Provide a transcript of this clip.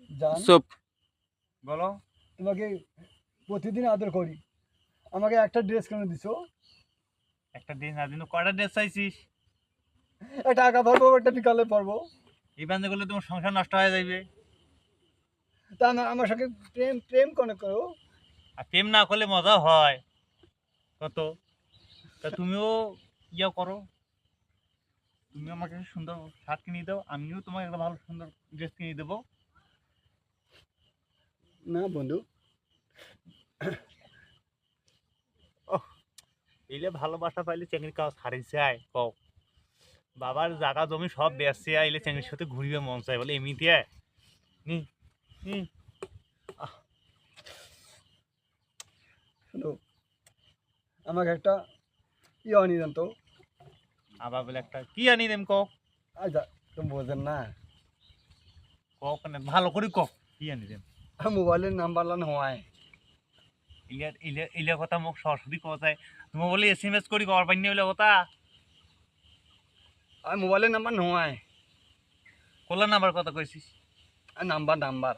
জান চুপ। বলো। তোমাকে প্রতিদিন আদর করি, আমাকে একটা ড্রেস কেন দিছো? একটা দিন না দিন কয়টা ড্রেস চাইছিস? টাকা পরবো, একটা বিকালে পরবো। এই বান্ধে করলে তোমার সংসার নষ্ট হয়ে যাবে। তা আমার সঙ্গে প্রেম প্রেম কেন করো? আর প্রেম না করলে মজা হয় কত। তা তুমিও ইয়া করো, তুমি আমাকে একটা সুন্দর শার্ট কিনে দাও, আমিও তোমাকে একটা ভালো সুন্দর ড্রেস কিনে দেবো। না বন্ধু, ওহ, এলে ভালোবাসা পাইলে চেঙ্গির কাজ হারিয়েছে আয় কও। বাবার জায়গা জমি সব বেচছে আইলে চেঙ্গির সাথে ঘুরিবে মন চাই বলে এমনিতে আয়। নি নি আহ, শোনো, আমাকে একটা আনি দেন তো। আবার বলে একটা কি আনি দেম কও। আচ্ছা, তুমি বোঝেন না, কও কেন ভালো করে কও কি আনি দেম। মোবাইলের নাম্বার লান হওয়ায়। ইলে ইলে ইলে কথা মোক সরাসরি কওয়া যায়, তুমি বলে এসএমএস করি কর পাইনি বলে কথা। আর মোবাইলের নাম্বার নয়, কোলা নাম্বার কথা কইছিস? Number number